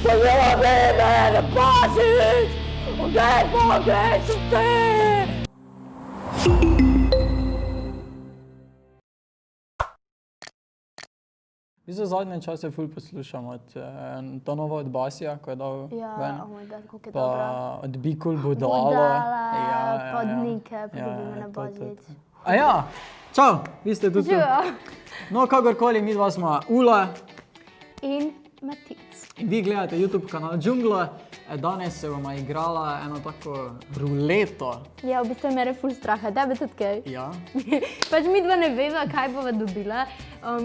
Pozdrav mene, ne paziš! Odej, pogrej se ti! Vi za zadnje čase ful poslušam ta nova od Basija, ko je dal ven. Ja, oh my god, koliko je dobra. Pa od Bikul Budala. Budala, Podnike, Poljubi me ne Božič. A ja, čau, vi ste tudi tu. Živijo. No, kakorkoli, mi dva smo Ula In Matic. in vi gledate YouTube kanal Džungla. Danes se bomo igrala eno tako ruleto. Ja, v bistvu je mene ful straha, tebe tudi kaj? Ja. Pač mi dva ne veva, kaj bova dobila.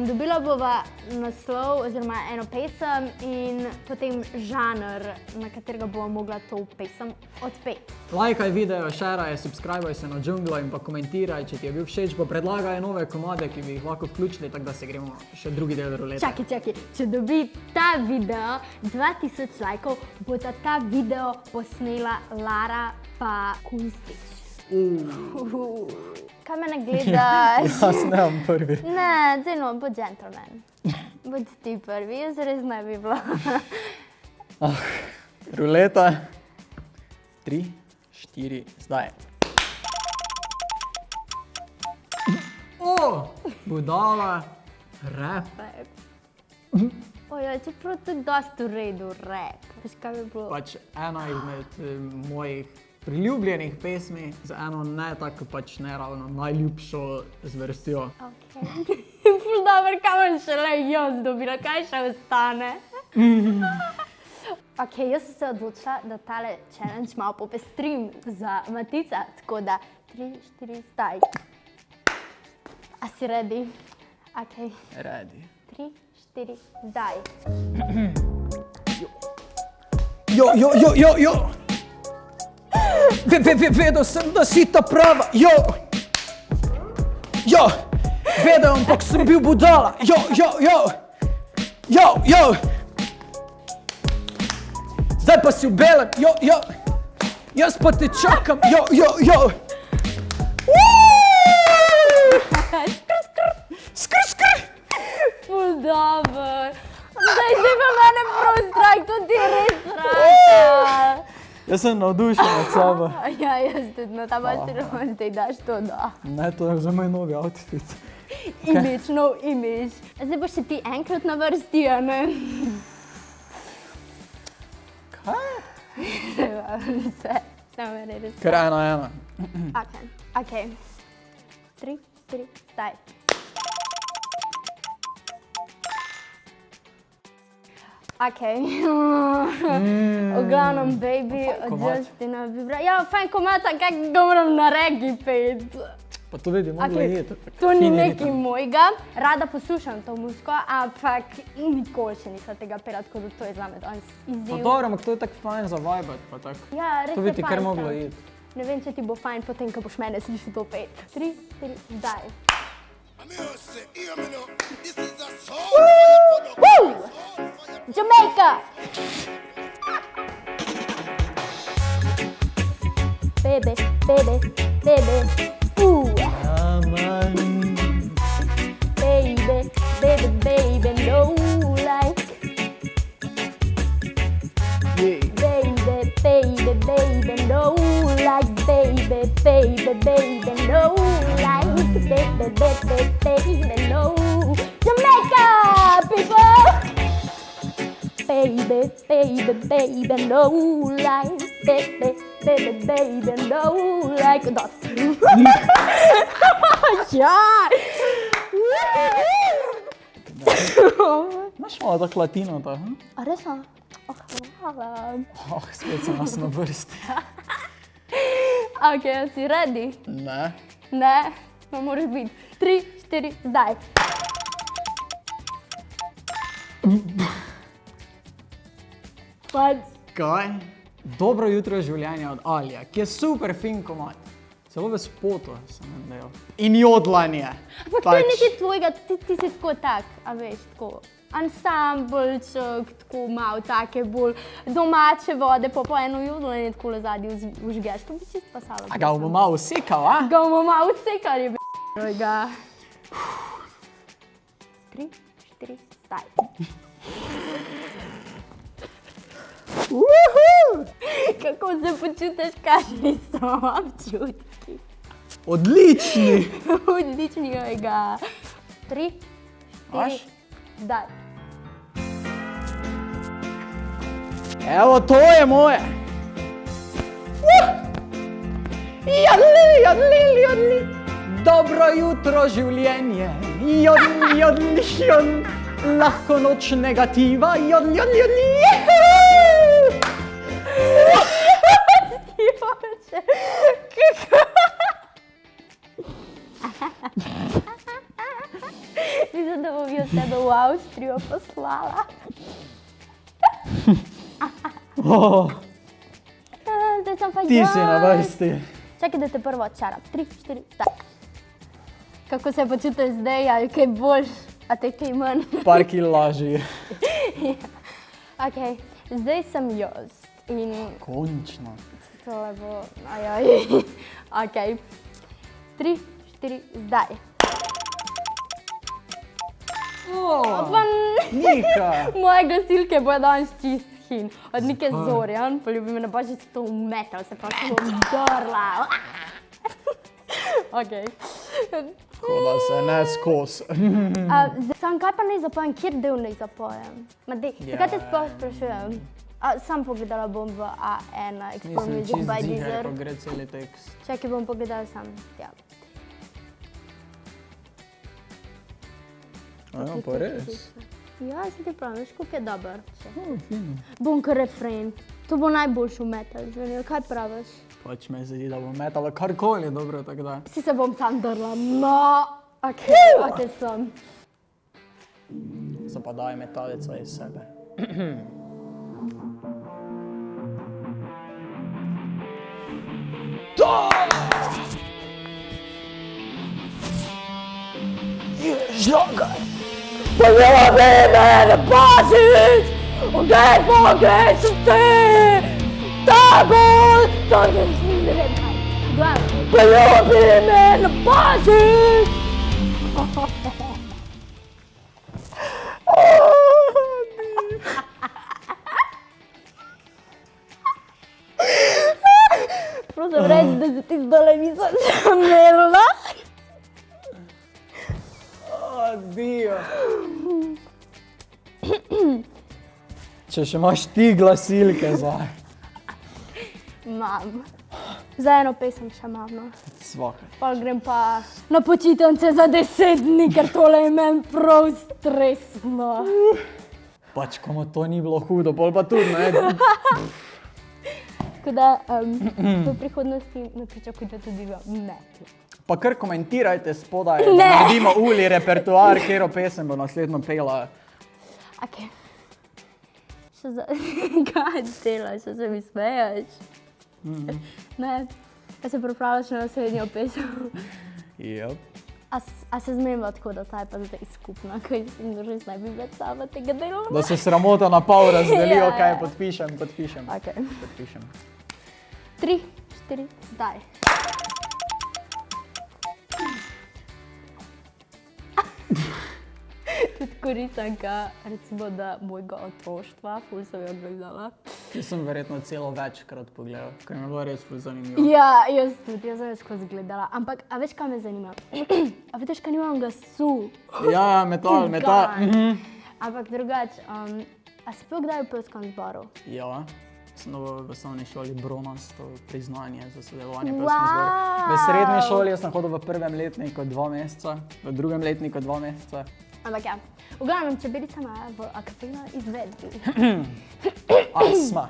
Dobila bova naslov oziroma eno pesem in potem žanr, na katerega bova mogla to pesem odpeti. Lajkaj video, šeraj, subscribaj se na Džungla in pa komentiraj, če ti je bil všeč, pa predlagaj nove komade, ki bi jih lahko vključili, tako da se gremo še drugi del rulete. Čakaj, če dobi ta video 2000 lajkov, bo ta video posnela Lara pa Kunstič. Kaj me ne gledaš? Jaz ne bom prvi. Ne, Zeno, bo gentleman. Bodi ti prvi, jaz res ne bi bila. Ruleta. 3, 4, zdaj. Budala, rap. Ojoj, čeprav tudi dosti v redu rap. Veš, kaj bi bilo? Pač ena izmed mojih priljubljenih pesmi, za eno ne tako pač ne ravno najljubšo zvrstjo. Ok. Ful dobro, kaj bom šele jaz dobila, kaj še ostane? Ok, jaz sem se odločila, da tale challenge malo popestrim za Matica, tako da 3, 4, staj. A si ready? Ok. Ready. 3, 4, zdaj. Jo! Vedel sem, da si ta prava, jo! Vedel, ampak sem bil budala, jo! Zdaj pa si v belem, jo! Jaz pa te čakam, jo! Skr! Ful dober. Zdaj pa mene prav strah, to ti je res strah. Jaz sem navdušen od sebe. Ja, jaz tudi, no ta basiroma zdaj daš to, da. Ne, to je za moj novi outfit. Imidž, nov imidž. Zdaj boš še ti enkrat na vrsti, a ne? Kaj? Vse, samo mene res strah. Kar 1-1. Ok. 3, 4, zdaj. Ok. V glavnem, baby, od Justina Biebera. Ja, fajn komata, kako ga moram na regi pet. Pa to vidi, mogla jeti. To ni nekaj mojega. Rada poslušam to muziko, ampak nikoli še nisem tega pela, tako da to je zame danes izziv. Pa dobro, ampak to je tako fajn za vibat, pa tako. Ja, res To je bi ti fajn kar moglo sam. iti. Ne vem, če ti bo fajn potem, ko boš mene slišal to pet. 3, 4, zdaj. Jamaica! Baby. Aman. Baby, no like. Yeah. Baby, no like. Baby, no like. Baby, no. Jamaica, people! Baby, no like. Baby, no like. Ja! Imaš malo tako latino, ta? A res? Hvala. Spet sem nas na vrsti. Ok, si ready? Ne. Ne, no moraš biti. 3, 4, zdaj. Pač. Kaj? Dobro jutro življenja od Alija, ki je super fin komad. Celo v spotu sem nadejal. In jodlanje. Ampak to je nekaj tvojega, ti si tako tak, a veš, tako. Ansamblček, tako malo take bolj domače vode, pa po eno jodlanje tako zadnji užgeš, to bi čist pasalo. A ga bomo malo usekal, a? Ga bomo malo usekali, b***ojga. 3, 4, zdaj. Kako se počutiš, kakšni so občutki? Odlični! Odličnega. 3, 4, zdaj. Evo, to je moje! Jodli. Dobro jutro, življenje. Jodli. Lahko noč negativa. Jodli. Mislim, da bom jo tebe v Avstrijo poslala. Zdaj sem pa Ti si na vrsti. Čakaj, da te prvo odčaram. 3, 4, zdaj. Kako se počutiš zdaj, ali kaj boljš, a te kaj manj? Par kil lažji. Ok, zdaj sem jaz in Končno. tole bo, Ok, 3, 4, zdaj. Nika! Moje glasilke bojo danes čist hin. Od Nike Zorjan, poljubi me, ne boš si to umetal, se pa se bom drla. Ok. Ko da se ne skos. Sam kaj pa naj zapojem, kjer del naj zapojem? Zakaj te sploh sprašujem? Sam pogledala bom v A1, Explore Nisem Music čist by ziher, Deezer. ko gre celi tekst. Čakaj, bom pogledala sam. Ja. Ja, pa res. Ja, se ti pravim, veš, koliko je dober. Fino. Bom kar refren. To bo najboljši v metal zvenijo. Kaj praviš? Pač me zdi, da bom metala karkoli, dobro, tako da. Si se bom sam drla. No, ok, sem. Se pa daj metalica iz sebe. Žlogaj! Poljubi me, ne paziš! Odej pogreš ti! Poljubi me, ne paziš! Prosim reči, da se ti zdole nisem zamerila. Dio. Če še imaš ti glasilke zdaj. Imam. Za eno pesem še imam, no. Svaka. Pa grem pa na počitnice za 10 dni, ker tole je meni prav stresno. Pač, komu to ni bilo hudo, pol pa tudi, ne? Tako da v prihodnosti ne pričakujte tudi v metlu. Pa kar komentirajte spodaj, da naredimo uli repertoar, katero pesem bo naslednjo pela. Ok. Kaj delaš, še se mi smejaš? Ne, ja se pripravljaš na naslednjo pesem. Jep. A se zmenila tako, da ta je pa zdaj skupna, kaj si res ne bi več sama tega delala? Da se sramota na pol razdelijo, Ja, kaj ja. podpišem. Ok. Podpišem. 3, 4, zdaj. Tudi koristanka, recimo, da mojega otroštva, ful sem jo gledala. Jaz sem verjetno celo večkrat pogledal, ker mi je bilo res ful zanimivo. Ja, jaz tudi, jaz sem jo skozi gledala. Ampak, a veš, kaj me zanima? A vidiš, kaj nimam glasu? Ja, metal. Ampak drugače, a si pil kdaj v pevskem zboru? Ja, sem dobil v osnovni šoli bronasto priznanje za sodelovanje v pevskem zboru. V srednji šoli sem hodil v prvem letniku 2 meseca, v drugem letniku 2 meseca. Ampak ja, v glavnem Čebelica ima v a cappella izvedbi. Asma.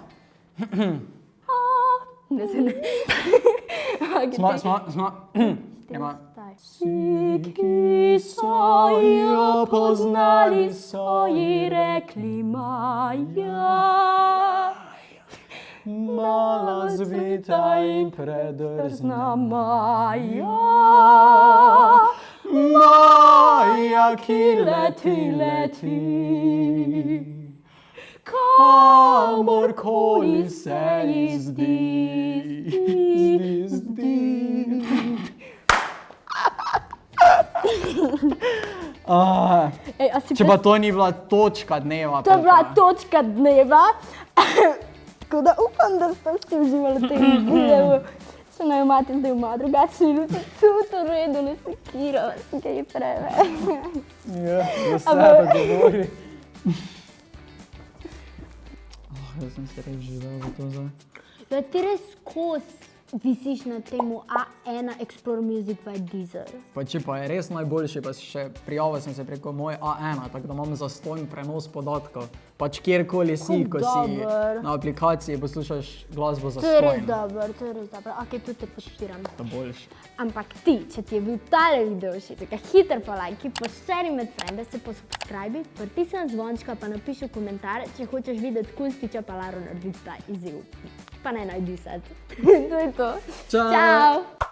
Ne se ne. Smo. Ima. Vsi, ki so jo poznali, so ji rekli Maja. Mala zvita in predrzna Maja. Maja, ki leti, kamorkoli se ji zdi. Ej, a si Če pa to ni bila točka dneva. To je bila točka dneva. Tako da upam, da ste vsi uživali v tem videu. Če naj imate zdaj malo drugačni luči, tudi v redu, ne sekira, sem kaj preveč. Ja, za sebe govori. Jaz sem se res živel v to zdaj. Ja, ti res visiš na temu A1 Explore Music by Deezer. Pa če pa je res najboljši, pa še prijavil sem se preko moje A1, tako da imam zastonj prenos podatkov. Pač kjerkoli si, ko si na aplikaciji poslušaš glasbo zastonj. To je res dobro. Ok, tudi te podpiram. To boljši. Ampak ti, če ti je bil tale video všeč, ga hiter pa lajki, pa share med frende, se posubscribi, pritisni zvončka, pa napiši v komentar, če hočeš videti Kunstiča pa Laro narediti ta izziv. Pa ne najdi sad. To je to. Čau! Čau!